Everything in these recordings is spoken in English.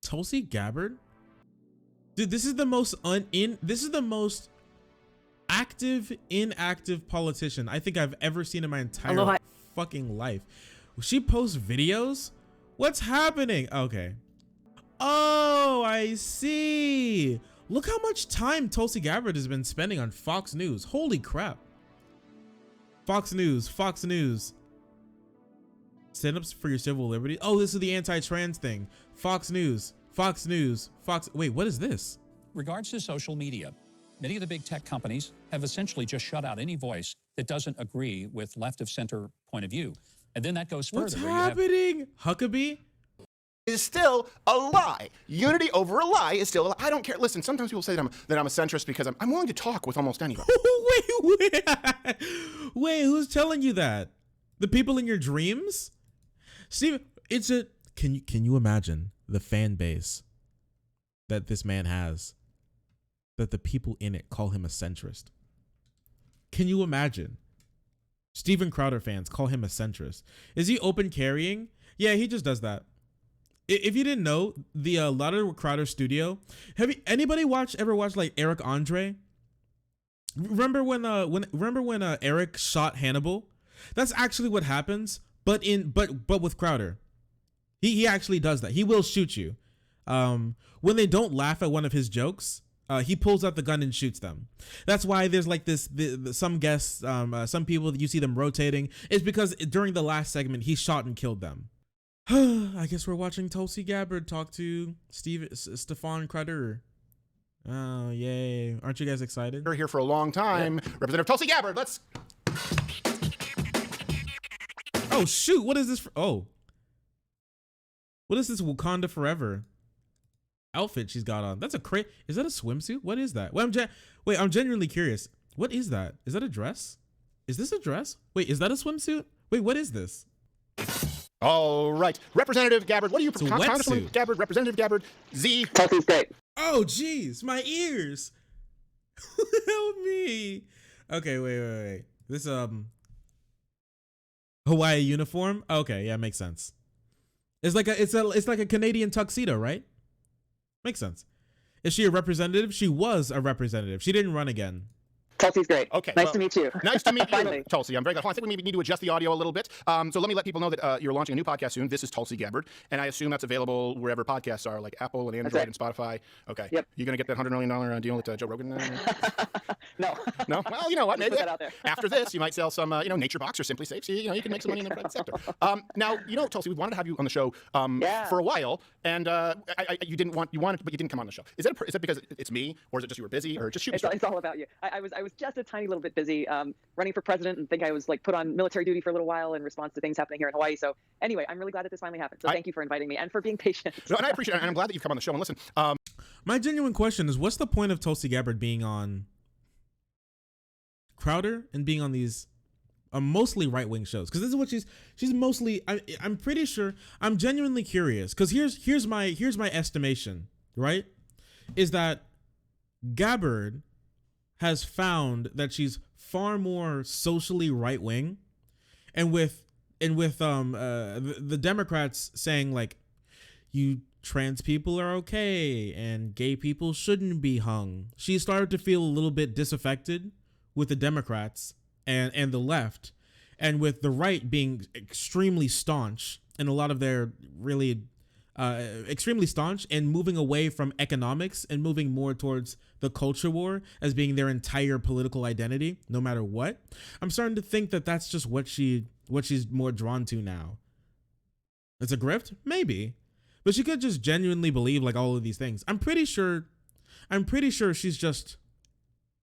Tulsi Gabbard? Dude, this is the most active, inactive politician I think I've ever seen in my entire fucking life. She posts videos? What's happening? Okay. Oh, I see. Look how much time Tulsi Gabbard has been spending on Fox News. Holy crap. Fox News. Stand up for your civil liberty. Oh, this is the anti-trans thing. Fox News. Wait, what is this? Regards to social media, many of the big tech companies have essentially just shut out any voice that doesn't agree with left of center point of view. And then that goes further. What's happening? Huckabee? Is still a lie. Unity over a lie is still a lie. I don't care. Listen, sometimes people say that I'm a centrist because I'm willing to talk with almost anybody. Wait, who's telling you that? The people in your dreams? Steve, can you imagine the fan base that this man has? That the people in it call him a centrist. Can you imagine? Steven Crowder fans call him a centrist. Is he open carrying? Yeah, he just does that. If you didn't know, the Louder Crowder studio, anybody ever watched like Eric Andre? Remember when Eric shot Hannibal? That's actually what happens, but with Crowder. He actually does that. He will shoot you. When they don't laugh at one of his jokes, he pulls out the gun and shoots them. That's why there's like some guests, some people that you see them rotating. It's because during the last segment, he shot and killed them. I guess we're watching Tulsi Gabbard talk to Stefan Crowder. Oh, yay. Aren't you guys excited? We're here for a long time. Yep. Representative Tulsi Gabbard, let's... Oh, shoot. What is this? What is this Wakanda Forever outfit she's got on? That's a is that a swimsuit? What is that? Wait, I'm genuinely curious. What is that? Is that a dress? Is this a dress? Wait, is that a swimsuit? Wait, what is this? All right, Representative Gabbard, what do you propose? Congresswoman Gabbard, Representative Gabbard, Z. Tulsi's great. Oh, jeez, my ears. Help me. Okay, wait. This Hawaii uniform. Okay, yeah, makes sense. It's like a Canadian tuxedo, right? Makes sense. Is she a representative? She was a representative. She didn't run again. Tulsi's great. Okay. Nice to meet you. Nice to meet you, Tulsi. I'm very glad. I think we maybe need to adjust the audio a little bit. So let me let people know that you're launching a new podcast soon. This is Tulsi Gabbard, and I assume that's available wherever podcasts are, like Apple and Android and Spotify. Okay. Yep. You gonna get that $100 million deal with Joe Rogan? No. No. Well, you know what? Maybe put that out there. After this, you might sell some, Nature Box or Simply Safe. So you can make some money in the private sector. Now, Tulsi, we wanted to have you on the show for a while, and you wanted, but you didn't come on the show. Is that because it's me, or is it just you were busy, or just shoot? It's all about you. I was just a tiny little bit busy running for president, and think I was like put on military duty for a little while in response to things happening here in Hawaii. So anyway, I'm really glad that this finally happened. So thank you for inviting me and for being patient. No, and I appreciate it, and I'm glad that you've come on the show. And listen, my genuine question is, what's the point of Tulsi Gabbard being on Crowder and being on these mostly right-wing shows? Because this is what she's mostly. I'm pretty sure. I'm genuinely curious, because here's my estimation, right? Is that Gabbard has found that she's far more socially right-wing, and with the Democrats saying like, you trans people are okay and gay people shouldn't be hung, she started to feel a little bit disaffected with the Democrats and the left, and with the right being extremely staunch and a lot of their really extremely staunch and moving away from economics and moving more towards the culture war as being their entire political identity, no matter what. I'm starting to think that that's just what she's more drawn to now. It's a grift? Maybe. But she could just genuinely believe like all of these things. I'm pretty sure she's just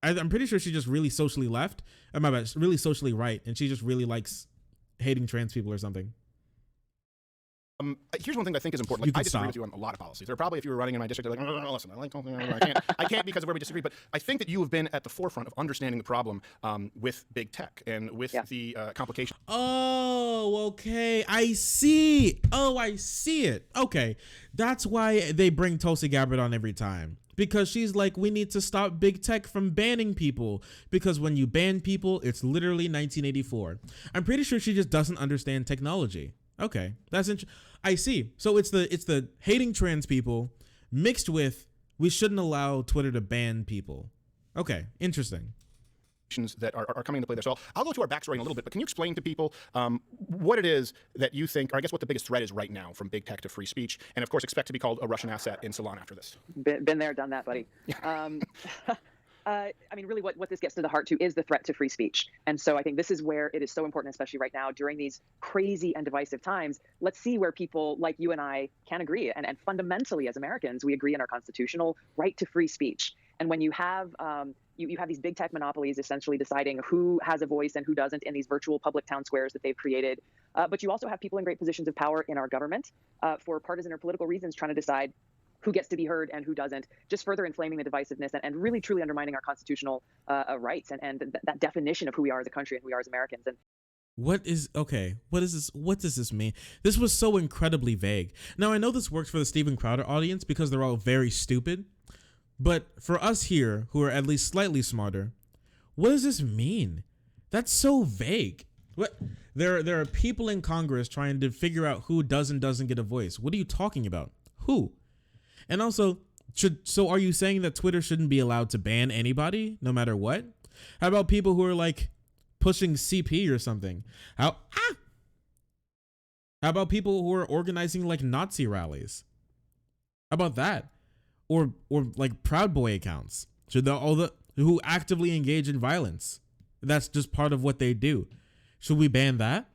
really socially left. My bad, really socially right, and she just really likes hating trans people or something. Here's one thing that I think is important. Like, I disagree with you on a lot of policies. There are probably, if you were running in my district, they're like, listen, I like Tulsi, I can't because of where we disagree. But I think that you have been at the forefront of understanding the problem with big tech and with the complications. Oh, okay. I see. Oh, I see it. Okay. That's why they bring Tulsi Gabbard on every time. Because she's like, we need to stop big tech from banning people. Because when you ban people, it's literally 1984. I'm pretty sure she just doesn't understand technology. Okay, that's interesting. I see. So it's the hating trans people mixed with we shouldn't allow Twitter to ban people. Okay, interesting. That are coming into play there. So I'll go to our backstory in a little bit, but can you explain to people what it is that you think, or I guess what the biggest threat is right now from big tech to free speech, and of course expect to be called a Russian asset in Salon after this? Been there, done that, buddy. I mean, really what this gets to the heart to is the threat to free speech. And so I think this is where it is so important, especially right now during these crazy and divisive times. Let's see where people like you and I can agree. And fundamentally, as Americans, we agree in our constitutional right to free speech. And when you have you have these big tech monopolies essentially deciding who has a voice and who doesn't in these virtual public town squares that they've created. But you also have people in great positions of power in our government for partisan or political reasons trying to decide who gets to be heard and who doesn't, just further inflaming the divisiveness and really truly undermining our constitutional rights and that definition of who we are as a country and who we are as Americans. And what is this? What does this mean? This was so incredibly vague. Now, I know this works for the Steven Crowder audience because they're all very stupid. But for us here, who are at least slightly smarter, what does this mean? That's so vague. What? There are people in Congress trying to figure out who does and doesn't get a voice. What are you talking about? Who? And also, so are you saying that Twitter shouldn't be allowed to ban anybody, no matter what? How about people who are like pushing CP or something? How about people who are organizing like Nazi rallies? How about that? Or like Proud Boy accounts? Should all the who actively engage in violence? That's just part of what they do. Should we ban that?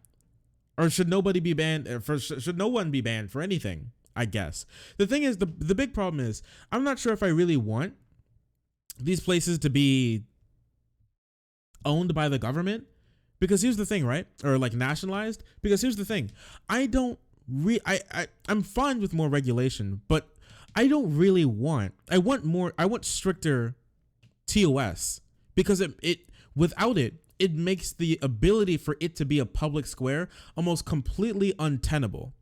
Or should nobody be banned? Should no one be banned for anything? I guess. The thing is, the big problem is, I'm not sure if I really want these places to be owned by the government. Because here's the thing, right? Or like nationalized. Because here's the thing. I'm fine with more regulation, but I don't really want, I want stricter TOS, because without it makes the ability for it to be a public square almost completely untenable.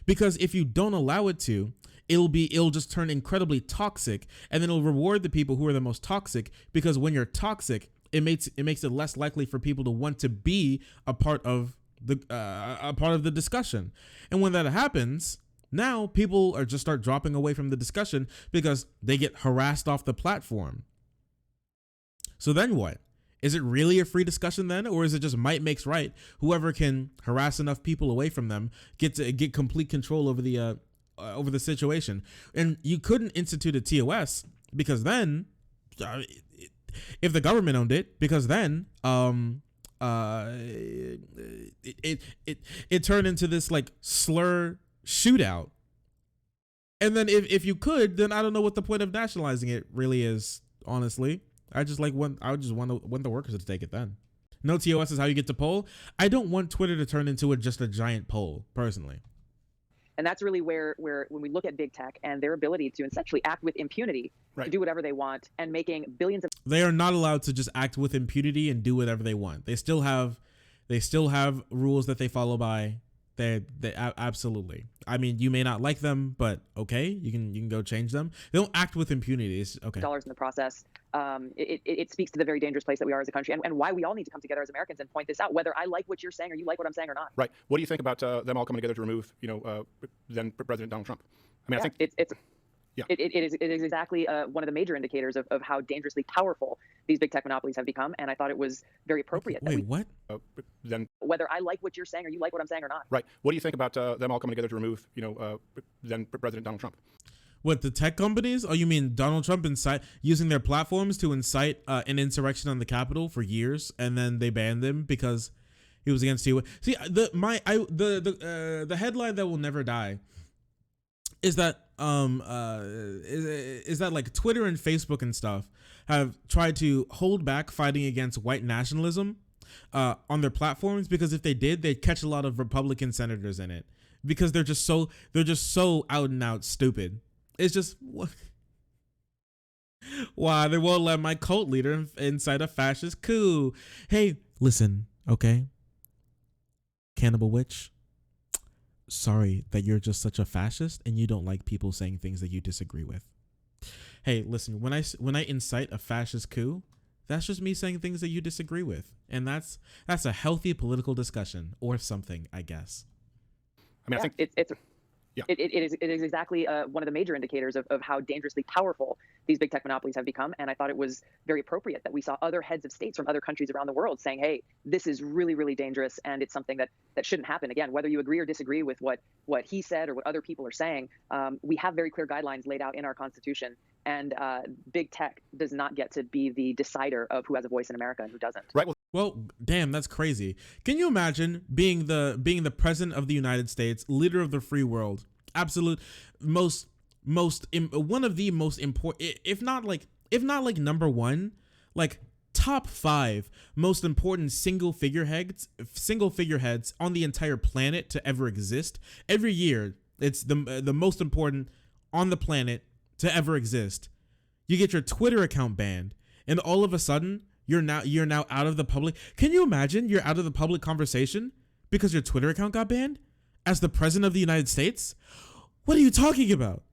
Because if you don't allow it to, it'll just turn incredibly toxic, and then it'll reward the people who are the most toxic, because when you're toxic, it makes it less likely for people to want to be a part of the discussion. And when that happens, now people are just start dropping away from the discussion because they get harassed off the platform. So then what? Is it really a free discussion then? Or is it just might makes right? Whoever can harass enough people away from them get complete control over the situation. And you couldn't institute a TOS because then if the government owned it, because then it turned into this like slur shootout. And then if you could, then I don't know what the point of nationalizing it really is, honestly. I would just want the workers to take it then. No TOS is how you get to poll. I don't want Twitter to turn into just a giant poll, personally. And that's really where when we look at big tech and their ability to essentially act with impunity, right, to do whatever they want and making billions of... They are not allowed to just act with impunity and do whatever they want. They still have rules that they follow by. They absolutely. I mean, you may not like them, but okay, you can go change them. They don't act with impunity. It's okay. Dollars in the process. It speaks to the very dangerous place that we are as a country, and why we all need to come together as Americans and point this out, whether I like what you're saying or you like what I'm saying or not. Right. What do you think about them all coming together to remove, then President Donald Trump? I mean, I think it is exactly one of the major indicators of how dangerously powerful these big tech monopolies have become, and I thought it was very appropriate. Wait, what? Then whether I like what you're saying or you like what I'm saying or not. Right. What do you think about them all coming together to remove, then President Donald Trump? What, the tech companies? Oh, you mean Donald Trump using their platforms to incite an insurrection on the Capitol for years, and then they banned him because he was against you? See, the headline that will never die is that is that like Twitter and Facebook and stuff have tried to hold back fighting against white nationalism on their platforms, because if they did, they'd catch a lot of Republican senators in it, because they're just so out and out stupid. It's just why they won't let my cult leader incite a fascist coup. Hey, listen, okay, Cannibal Witch, sorry that you're just such a fascist and you don't like people saying things that you disagree with. Hey, listen, when I incite a fascist coup, that's just me saying things that you disagree with, and that's a healthy political discussion or something, I guess. I mean, I think It is exactly one of the major indicators of how dangerously powerful these big tech monopolies have become. And I thought it was very appropriate that we saw other heads of states from other countries around the world saying, hey, this is really, really dangerous. And it's something that shouldn't happen. Again, whether you agree or disagree with what he said or what other people are saying, we have very clear guidelines laid out in our Constitution. And big tech does not get to be the decider of who has a voice in America and who doesn't. Right. Well, damn, that's crazy. Can you imagine being the president of the United States, leader of the free world, one of the most important, if not like number one, like top 5 most important single figureheads on the entire planet to ever exist? Every year, it's the most important on the planet to ever exist. You get your Twitter account banned, and all of a sudden you're now out of the public. Can you imagine you're out of the public conversation because your Twitter account got banned as the president of the United States? What are you talking about?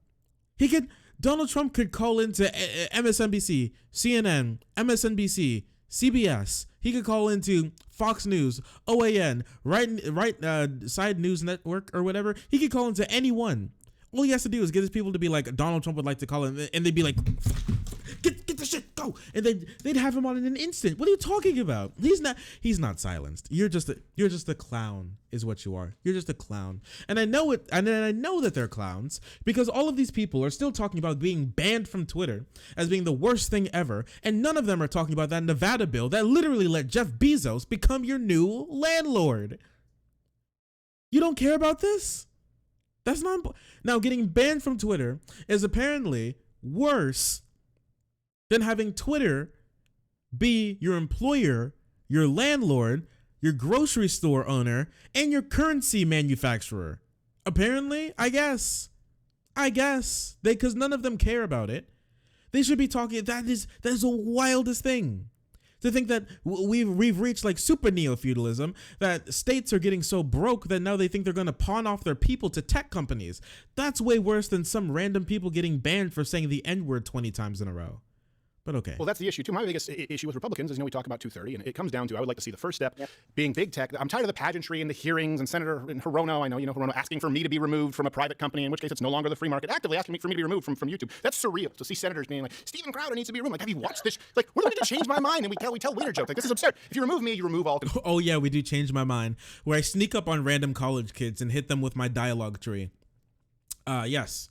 Donald Trump could call into MSNBC, CNN, MSNBC, CBS. He could call into Fox News, OAN, right Side News Network or whatever. He could call into anyone. All he has to do is get his people to be like, Donald Trump would like to call him, and they'd be like, get the shit, go, and they'd have him on in an instant. What are you talking about? He's not silenced. You're just a clown, is what you are. You're just a clown, and I know it, and I know that they're clowns because all of these people are still talking about being banned from Twitter as being the worst thing ever, and none of them are talking about that Nevada bill that literally let Jeff Bezos become your new landlord. You don't care about this? That's not important. Now, getting banned from Twitter is apparently worse than having Twitter be your employer, your landlord, your grocery store owner, and your currency manufacturer. Apparently, I guess. Because none of them care about it. They should be talking. That is the wildest thing. To think that we've reached like super neo-feudalism, that states are getting so broke that now they think they're going to pawn off their people to tech companies. That's way worse than some random people getting banned for saying the N-word 20 times in a row. But okay. Well, that's the issue too. My biggest issue with Republicans is, we talk about 230, and it comes down to, I would like to see the first step being big tech. I'm tired of the pageantry and the hearings and Senator Hirono, I know, Hirono asking for me to be removed from a private company, in which case it's no longer the free market, actively asking for me to be removed from YouTube. That's surreal to see senators being like, Steven Crowder needs to be removed. Like, have you watched this? Like, we're going to change my mind, and we tell wiener jokes. Like, this is absurd. If you remove me, you remove all. Oh yeah, we do change my mind, where I sneak up on random college kids and hit them with my dialogue tree. Yes.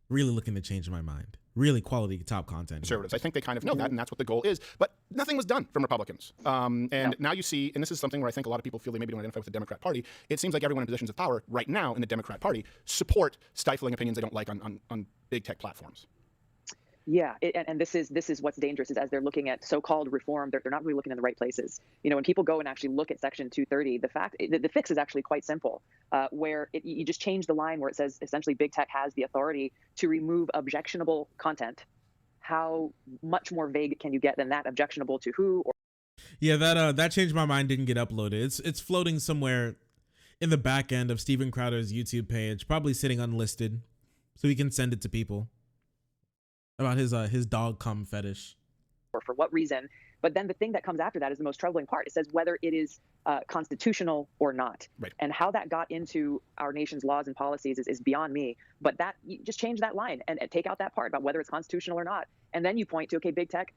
Really looking to change my mind. Really quality top content. Conservatives. I think they kind of know that, and that's what the goal is. But nothing was done from Republicans. Now you see, and this is something where I think a lot of people feel they maybe don't identify with the Democrat Party. It seems like everyone in positions of power right now in the Democrat Party support stifling opinions they don't like on big tech platforms. Yeah, and this is what's dangerous, is as they're looking at so-called reform, they're not really looking in the right places. When people go and actually look at Section 230, the fix is actually quite simple, where you just change the line where it says essentially big tech has the authority to remove objectionable content. How much more vague can you get than that? Objectionable to who? Yeah, that changed my mind. Didn't get uploaded. It's floating somewhere in the back end of Steven Crowder's YouTube page, probably sitting unlisted, so he can send it to people. About his dog cum fetish. Or for what reason. But then the thing that comes after that is the most troubling part. It says whether it is constitutional or not. Right. And how that got into our nation's laws and policies is beyond me. But that, you just change that line and take out that part about whether it's constitutional or not. And then you point to, okay, big tech,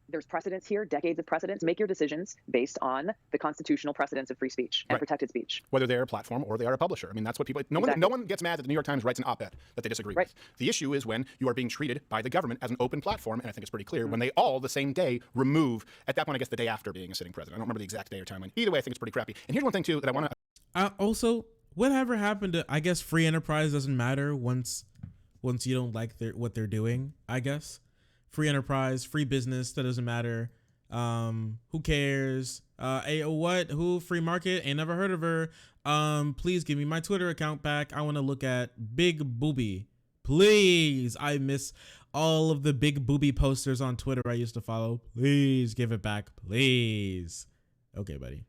there's precedents here, decades of precedents. Make your decisions based on the constitutional precedents of free speech and protected speech. Whether they're a platform or they are a publisher. I mean, that's what people, no one gets mad that the New York Times writes an op-ed that they disagree with. The issue is when you are being treated by the government as an open platform, and I think it's pretty clear, when they all the same day remove, at that point, I guess the day after being a sitting president. I don't remember the exact day or time. Either way, I think it's pretty crappy. And here's one thing, too, that I want to... Also, whatever happened to, I guess, free enterprise doesn't matter once you don't like what they're doing, I guess. Free enterprise, free business, that doesn't matter. Who cares? Who? Free market? Ain't never heard of her. Please give me my Twitter account back. I want to look at Big Booby. Please. I miss all of the Big Booby posters on Twitter I used to follow. Please give it back. Please. Okay, buddy.